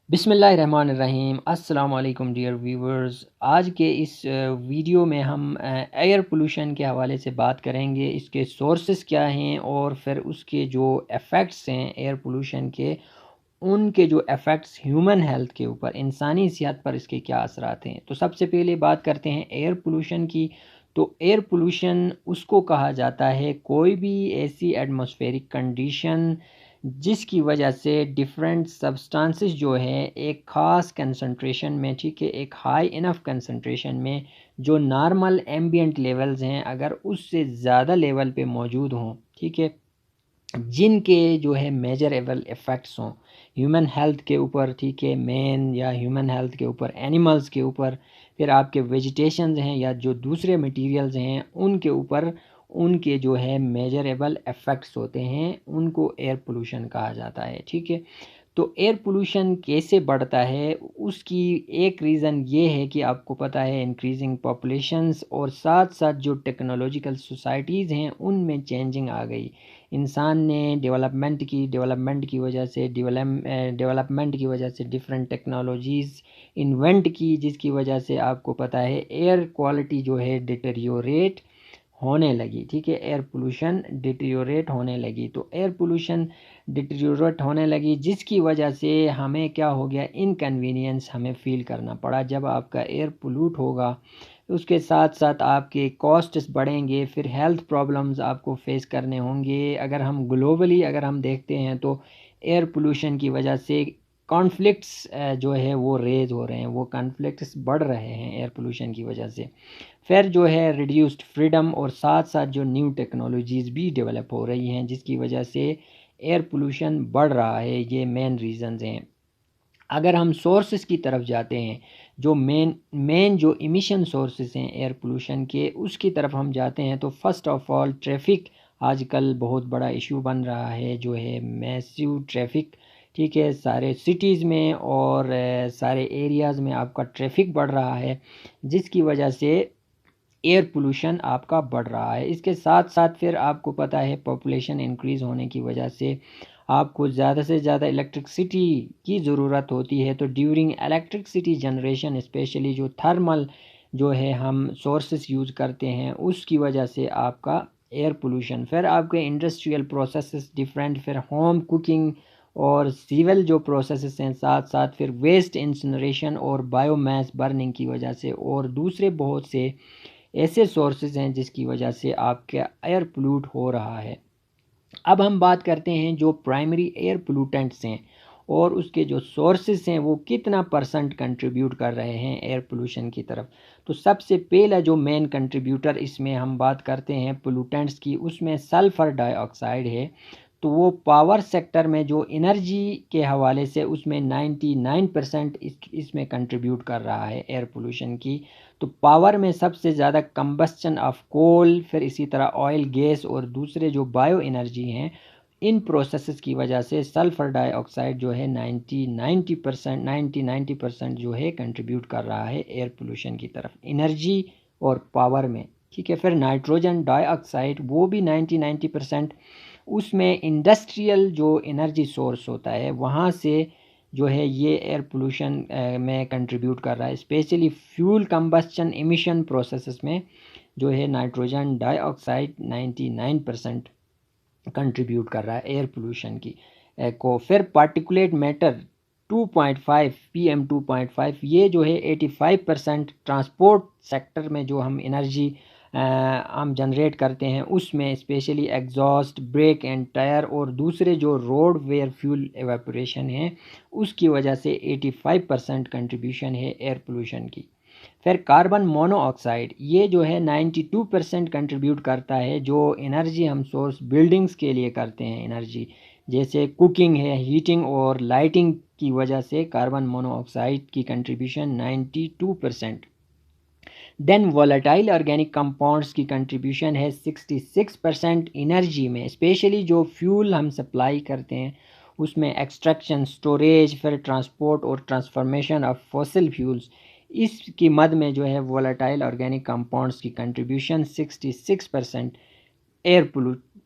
बिस्मिल्लाहिर्रहमानिर्रहीम अस्सलाम वालेकुम डियर व्यूवर्स। आज के इस वीडियो में हम एयर पोल्यूशन के हवाले से बात करेंगे। इसके सोर्सेस क्या हैं और फिर उसके जो इफ़ेक्ट्स हैं एयर पोल्यूशन के, उनके जो इफ़ेक्ट्स ह्यूमन हेल्थ के ऊपर, इंसानी सेहत पर इसके क्या असरात हैं। तो सबसे पहले बात करते हैं एयर पोल्यूशन की। तो एयर पोल्यूशन उसको कहा जाता है कोई भी ऐसी एटमॉस्फेरिक कंडीशन जिसकी वजह से डिफरेंट सब्सटेंसेस जो है एक ख़ास कंसंट्रेशन में, ठीक है, एक हाई इनफ कंसंट्रेशन में, जो नॉर्मल एम्बिएंट लेवल्स हैं अगर उससे ज़्यादा लेवल पे मौजूद हों, ठीक है, जिनके जो है मेजरेबल इफ़ेक्ट्स हों ह्यूमन हेल्थ के ऊपर, ठीक है, मैन या ह्यूमन हेल्थ के ऊपर, एनिमल्स के ऊपर, फिर आपके वेजिटेशंस हैं या जो दूसरे मटेरियल्स हैं उनके ऊपर, उनके जो है मेजरेबल इफ़ेक्ट्स होते हैं, उनको एयर पोल्यूशन कहा जाता है, ठीक है। तो एयर पोल्यूशन कैसे बढ़ता है, उसकी एक रीज़न ये है कि आपको पता है इंक्रीजिंग पॉपुलेशंस और साथ साथ जो टेक्नोलॉजिकल सोसाइटीज़ हैं उनमें चेंजिंग आ गई। इंसान ने डेवलपमेंट की वजह से डेवलपमेंट की वजह से डिफरेंट टेक्नोलॉजीज़ इन्वेंट की, जिसकी वजह से आपको पता है एयर क्वालिटी जो है डिटेरियोरेट होने लगी, ठीक है, एयर पोल्यूशन डिटेरियोरेट होने लगी। तो एयर पोल्यूशन डिटेरियोरेट होने लगी जिसकी वजह से हमें क्या हो गया, इनकन्वीनियंस हमें फ़ील करना पड़ा। जब आपका एयर पोल्यूट होगा उसके साथ साथ आपके कॉस्ट्स बढ़ेंगे, फिर हेल्थ प्रॉब्लम्स आपको फेस करने होंगे। अगर हम ग्लोबली अगर हम देखते हैं तो एयर पोल्यूशन की वजह से कॉन्फ्लिक्ट्स जो है वो रेज हो रहे हैं, वो कॉन्फ्लिक्ट्स बढ़ रहे हैं एयर पोल्यूशन की वजह से। फिर जो है रिड्यूस्ड फ्रीडम और साथ साथ जो न्यू टेक्नोलॉजीज़ भी डेवलप हो रही हैं जिसकी वजह से एयर पोल्यूशन बढ़ रहा है। ये मेन रीज़न्स हैं। अगर हम सोर्सेज की तरफ जाते हैं, जो मेन जो इमिशन सोर्सेज हैं एयर पोल्यूशन के, उसकी तरफ हम जाते हैं तो फर्स्ट ऑफ ऑल ट्रैफिक आजकल बहुत बड़ा इशू बन रहा है, जो है मैसिव ट्रैफिक, ठीक है, सारे सिटीज़ में और सारे एरियाज़ में आपका ट्रैफिक बढ़ रहा है जिसकी वजह से एयर पोल्यूशन आपका बढ़ रहा है। इसके साथ साथ फिर आपको पता है पॉपुलेशन इंक्रीज़ होने की वजह से आपको ज़्यादा से ज़्यादा इलेक्ट्रिसिटी की ज़रूरत होती है। तो ड्यूरिंग इलेक्ट्रिसिटी जनरेशन स्पेशली जो थर्मल जो है हम सोर्सेस यूज़ करते हैं उसकी वजह से आपका एयर पोल्यूशन, फिर आपके इंडस्ट्रियल प्रोसेसेस डिफरेंट, फिर होम कुकिंग और सिविल जो प्रोसेसेस हैं, साथ साथ फिर वेस्ट इंसिनरेशन और बायोमास बर्निंग की वजह से और दूसरे बहुत से ऐसे सोर्सेज हैं जिसकी वजह से आपका एयर पोल्यूट हो रहा है। अब हम बात करते हैं जो प्राइमरी एयर पोल्यूटेंट्स हैं और उसके जो सोर्सेज हैं वो कितना परसेंट कंट्रीब्यूट कर रहे हैं एयर पोल्यूशन की तरफ। तो सबसे पहला जो मेन कंट्रीब्यूटर इसमें हम बात करते हैं पोल्यूटेंट्स की, उसमें सल्फ़र डाइऑक्साइड है। तो वो पावर सेक्टर में जो एनर्जी के हवाले से उसमें 99% इसमें कंट्रीब्यूट कर रहा है एयर पोल्यूशन की। तो पावर में सबसे ज़्यादा कंबस्चन ऑफ कोल, फिर इसी तरह ऑयल, गैस और दूसरे जो बायो एनर्जी हैं, इन प्रोसेसेस की वजह से सल्फ़र डाइऑक्साइड जो है 90% जो है कंट्रीब्यूट कर रहा है एयर पोल्यूशन की तरफ एनर्जी और पावर में, ठीक है। फिर नाइट्रोजन डाइऑक्साइड वो भी 90% उसमें इंडस्ट्रियल जो एनर्जी सोर्स होता है वहाँ से जो है ये एयर पोल्यूशन में कंट्रीब्यूट कर रहा है। Specially fuel combustion emission processes में जो है नाइट्रोजन डाइऑक्साइड 99% कंट्रीब्यूट कर रहा है एयर पोल्यूशन की को। फिर पार्टिकुलेट मैटर 2.5 पीएम 2.5 ये जो है 85% ट्रांसपोर्ट सेक्टर में जो हम एनर्जी हम जनरेट करते हैं उसमें, specially exhaust, brake and tyre और दूसरे जो रोड वेयर फ्यूल एवेपोरेशन है उसकी वजह से 85% कंट्रीब्यूशन है एयर पोल्यूशन की। फिर कार्बन मोनोऑक्साइड ये जो है 92% कंट्रीब्यूट करता है, जो एनर्जी हम सोर्स बिल्डिंग्स के लिए करते हैं एनर्जी, जैसे कुकिंग है, हीटिंग और लाइटिंग की वजह से कार्बन मोनोऑक्साइड की contribution 92%। Then volatile organic compounds की कंट्रीब्यूशन है 66% एनर्जी में, स्पेशली जो फ्यूल हम सप्लाई करते हैं उसमें एक्सट्रैक्शन, स्टोरेज, फिर ट्रांसपोर्ट और ट्रांसफॉर्मेशन ऑफ फॉसिल फ्यूल्स, इसकी मद में जो है वोलेटाइल ऑर्गेनिक कंपाउंड्स की कंट्रीब्यूशन 66% एयर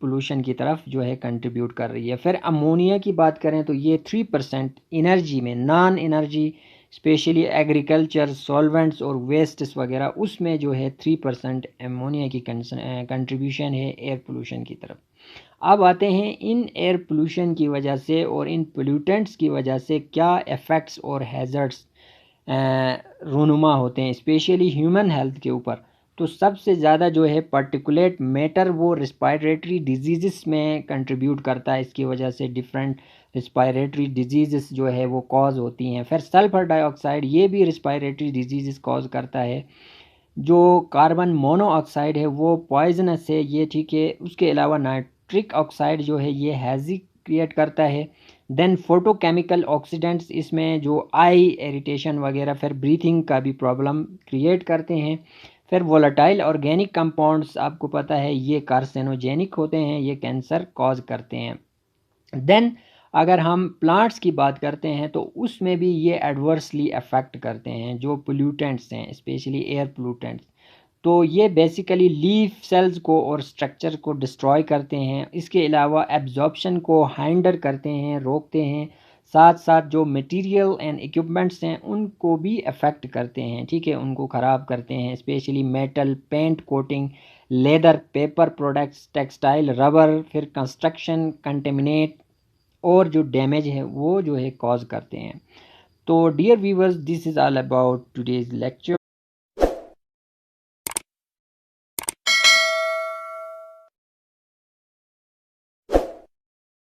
पोल्यूशन की तरफ जो है कंट्रीब्यूट कर रही है। फिर अमोनिया की बात करें तो ये 3% एनर्जी में, non energy specially agriculture solvents और वेस्ट्स वगैरह, उसमें जो है 3% अमोनिया की कंट्रीब्यूशन है एयर पोल्यूशन की तरफ। अब आते हैं इन एयर पोल्यूशन की वजह से और इन पोल्यूटेंट्स की वजह से क्या इफ़ेक्ट्स और हैज़र्ड्स रूनुमा होते हैं स्पेशली ह्यूमन हेल्थ के ऊपर। तो सबसे ज़्यादा जो है पार्टिकुलेट मैटर वो रिस्पायरेटरी डिजीज़ में कंट्रीब्यूट करता है, इसकी वजह से डिफरेंट रिस्पायरेटरी डिजीज़ जो है वो कॉज होती हैं। फिर सल्फ़र डाइऑक्साइड ये भी रिस्पायरेटरी डिजीज़ कॉज करता है। जो कार्बन मोनोऑक्साइड है वो पॉइजनस है ये, ठीक है। उसके अलावा नाइट्रिक ऑक्साइड जो है ये हैज़ी क्रिएट करता है। देन फोटोकेमिकल ऑक्सीडेंट्स इसमें जो आई इरिटेशन वगैरह, फिर ब्रीथिंग का भी प्रॉब्लम क्रिएट करते हैं। फिर वोलेटाइल ऑर्गेनिक कंपाउंड्स आपको पता है ये कार्सिनोजेनिक होते हैं, ये कैंसर कॉज करते हैं। देन अगर हम प्लांट्स की बात करते हैं तो उसमें भी ये एडवर्सली अफेक्ट करते हैं जो पोल्यूटेंट्स हैं स्पेशली एयर पोल्यूटेंट्स। तो ये बेसिकली लीफ सेल्स को और स्ट्रक्चर को डिस्ट्रॉय करते हैं। इसके अलावा एब्जॉर्प्शन को हाइंडर करते हैं, रोकते हैं। साथ साथ जो मटेरियल एंड इक्विपमेंट्स हैं उनको भी अफेक्ट करते हैं, ठीक है, उनको ख़राब करते हैं specially metal, paint coating, leather, paper products, textile, rubber, फिर कंस्ट्रक्शन कंटेमिनेट और जो डैमेज है वो जो है कॉज करते हैं। तो dear viewers, this is all about today's lecture.